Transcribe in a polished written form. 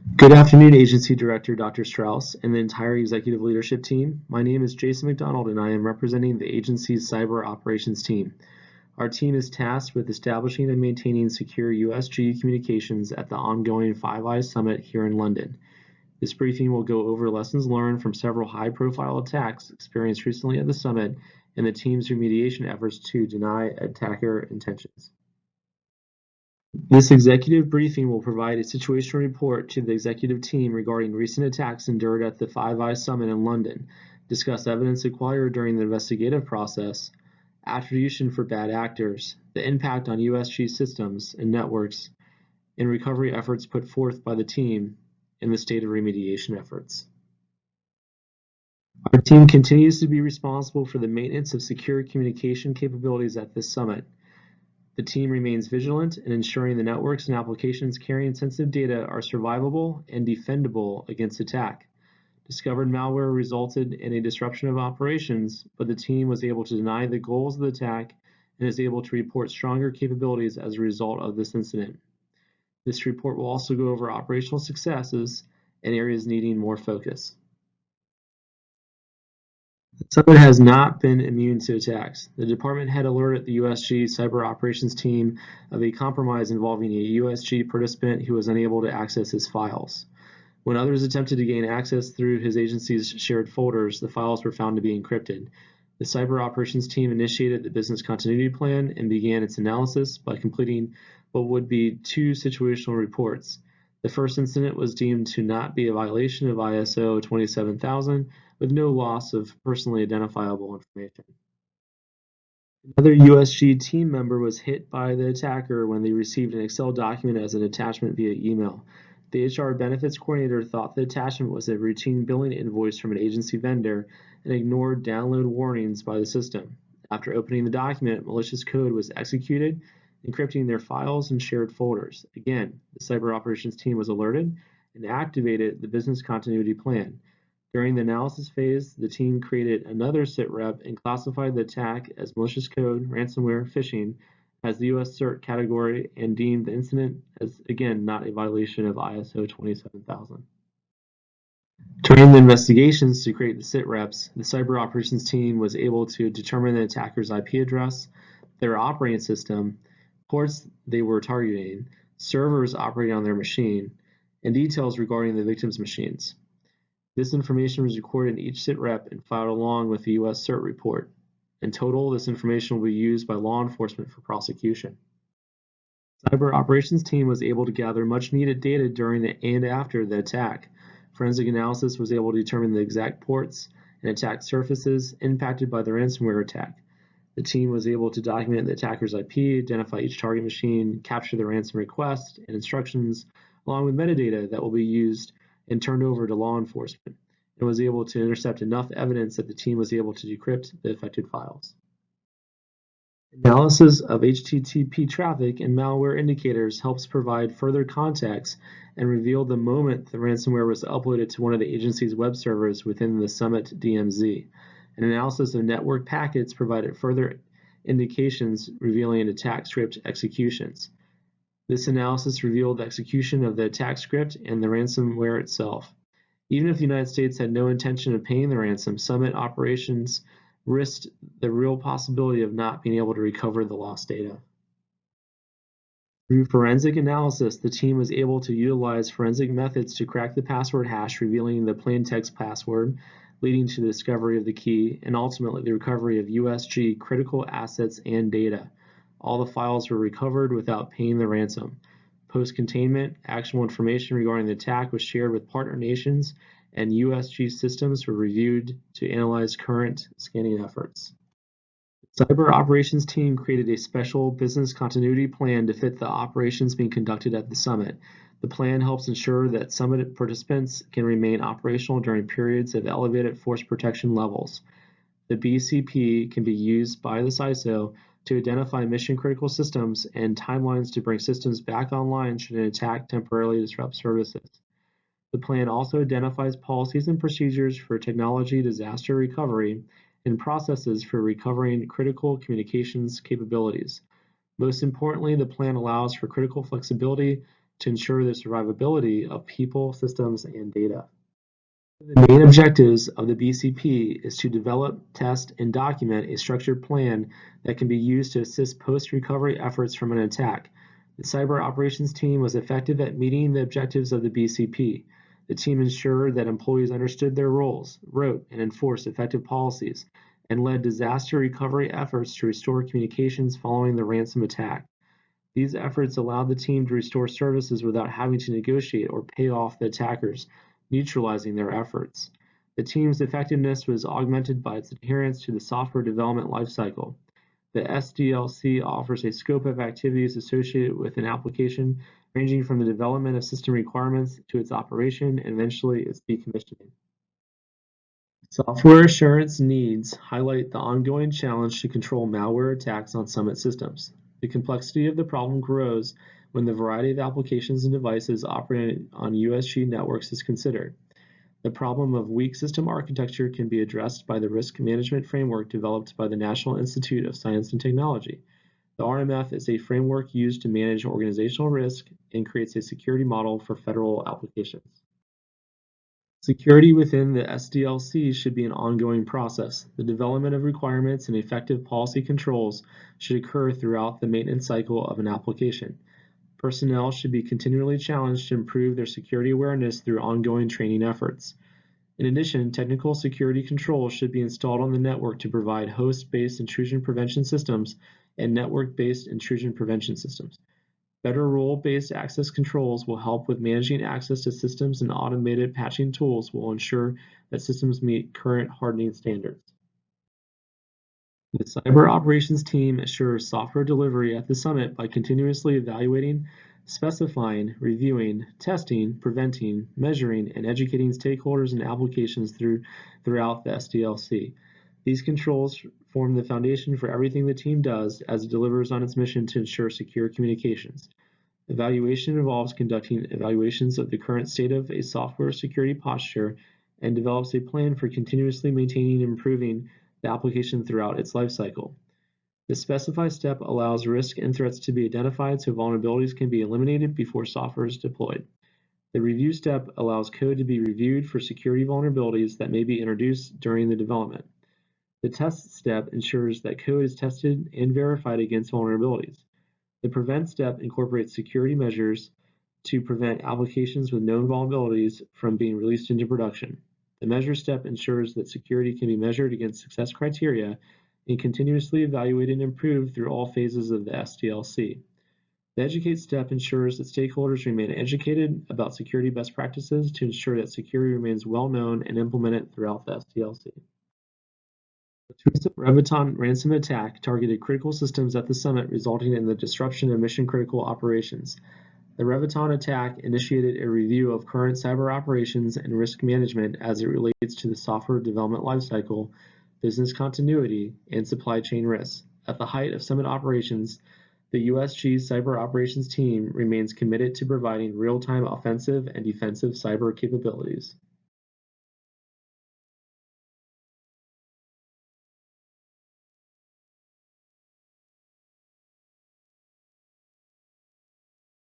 Good afternoon, Agency Director Dr. Strauss and the entire executive leadership team. My name is Jason McDonald and I am representing the agency's cyber operations team. Our team is tasked with establishing and maintaining secure USG communications at the ongoing Five Eyes Summit here in London. This briefing will go over lessons learned from several high-profile attacks experienced recently at the summit and the team's remediation efforts to deny attacker intentions. This executive briefing will provide a situational report to the executive team regarding recent attacks endured at the Five Eyes Summit in London, discuss evidence acquired during the investigative process, attribution for bad actors, the impact on USG systems and networks, and recovery efforts put forth by the team in the state of remediation efforts. Our team continues to be responsible for the maintenance of secure communication capabilities at this summit. The team remains vigilant in ensuring the networks and applications carrying sensitive data are survivable and defendable against attack. Discovered malware resulted in a disruption of operations, but the team was able to deny the goals of the attack and is able to report stronger capabilities as a result of this incident. This report will also go over operational successes and areas needing more focus. The summit has not been immune to attacks. The department had alerted the USG cyber operations team of a compromise involving a USG participant who was unable to access his files. When others attempted to gain access through his agency's shared folders, the files were found to be encrypted. The cyber operations team initiated the business continuity plan and began its analysis by completing what would be two situational reports. The first incident was deemed to not be a violation of ISO 27000 with no loss of personally identifiable information. Another USG team member was hit by the attacker when they received an Excel document as an attachment via email. The HR benefits coordinator thought the attachment was a routine billing invoice from an agency vendor and ignored download warnings by the system. After opening the document, malicious code was executed, encrypting their files and shared folders. Again, the cyber operations team was alerted and activated the business continuity plan. During the analysis phase, the team created another SITREP and classified the attack as malicious code, ransomware, phishing as the US CERT category and deemed the incident as, again, not a violation of ISO 27000. During the investigations to create the SITREPs, the cyber operations team was able to determine the attacker's IP address, their operating system, ports they were targeting, servers operating on their machine, and details regarding the victim's machines. This information was recorded in each SITREP and filed along with the US CERT report. In total, this information will be used by law enforcement for prosecution. The cyber operations team was able to gather much needed data during and after the attack. Forensic analysis was able to determine the exact ports and attack surfaces impacted by the ransomware attack. The team was able to document the attacker's IP, identify each target machine, capture the ransom request and instructions, along with metadata that will be used and turned over to law enforcement, and was able to intercept enough evidence that the team was able to decrypt the affected files. Analysis of HTTP traffic and malware indicators helps provide further context and reveal the moment the ransomware was uploaded to one of the agency's web servers within the Summit DMZ. An analysis of network packets provided further indications revealing attack script executions. This analysis revealed the execution of the attack script and the ransomware itself. Even if the United States had no intention of paying the ransom, Summit operations risked the real possibility of not being able to recover the lost data. Through forensic analysis, the team was able to utilize forensic methods to crack the password hash, revealing the plain text password, leading to the discovery of the key, and ultimately the recovery of USG critical assets and data. All the files were recovered without paying the ransom. Post-containment, actionable information regarding the attack was shared with partner nations, and USG systems were reviewed to analyze current scanning efforts. The cyber operations team created a special business continuity plan to fit the operations being conducted at the summit. The plan helps ensure that summit participants can remain operational during periods of elevated force protection levels. The BCP can be used by the CISO to identify mission-critical systems and timelines to bring systems back online should an attack temporarily disrupt services. The plan also identifies policies and procedures for technology disaster recovery and processes for recovering critical communications capabilities. Most importantly, the plan allows for critical flexibility to ensure the survivability of people, systems, and data. The main objectives of the BCP is to develop, test, and document a structured plan that can be used to assist post-recovery efforts from an attack. The cyber operations team was effective at meeting the objectives of the BCP. The team ensured that employees understood their roles, wrote and enforced effective policies, and led disaster recovery efforts to restore communications following the ransom attack. These efforts allowed the team to restore services without having to negotiate or pay off the attackers, neutralizing their efforts. The team's effectiveness was augmented by its adherence to the software development lifecycle. The SDLC offers a scope of activities associated with an application ranging from the development of system requirements to its operation and eventually its decommissioning. Software assurance needs highlight the ongoing challenge to control malware attacks on Summit systems. The complexity of the problem grows when the variety of applications and devices operating on USG networks is considered. The problem of weak system architecture can be addressed by the risk management framework developed by the National Institute of Science and Technology. The RMF is a framework used to manage organizational risk and creates a security model for federal applications. Security within the SDLC should be an ongoing process. The development of requirements and effective policy controls should occur throughout the maintenance cycle of an application. Personnel should be continually challenged to improve their security awareness through ongoing training efforts. In addition, technical security controls should be installed on the network to provide host-based intrusion prevention systems and network-based intrusion prevention systems. Better role-based access controls will help with managing access to systems, and automated patching tools will ensure that systems meet current hardening standards. The Cyber Operations team assures software delivery at the Summit by continuously evaluating, specifying, reviewing, testing, preventing, measuring, and educating stakeholders and applications throughout the SDLC. These controls form the foundation for everything the team does as it delivers on its mission to ensure secure communications. Evaluation involves conducting evaluations of the current state of a software security posture and develops a plan for continuously maintaining and improving the application throughout its lifecycle. The specify step allows risk and threats to be identified so vulnerabilities can be eliminated before software is deployed. The review step allows code to be reviewed for security vulnerabilities that may be introduced during the development. The test step ensures that code is tested and verified against vulnerabilities. The prevent step incorporates security measures to prevent applications with known vulnerabilities from being released into production. The measure step ensures that security can be measured against success criteria and continuously evaluated and improved through all phases of the SDLC. The educate step ensures that stakeholders remain educated about security best practices to ensure that security remains well known and implemented throughout the SDLC. The recent Reviton ransom attack targeted critical systems at the Summit, resulting in the disruption of mission-critical operations. The Reviton attack initiated a review of current cyber operations and risk management as it relates to the software development lifecycle, business continuity, and supply chain risks. At the height of Summit operations, the USG Cyber Operations team remains committed to providing real-time offensive and defensive cyber capabilities.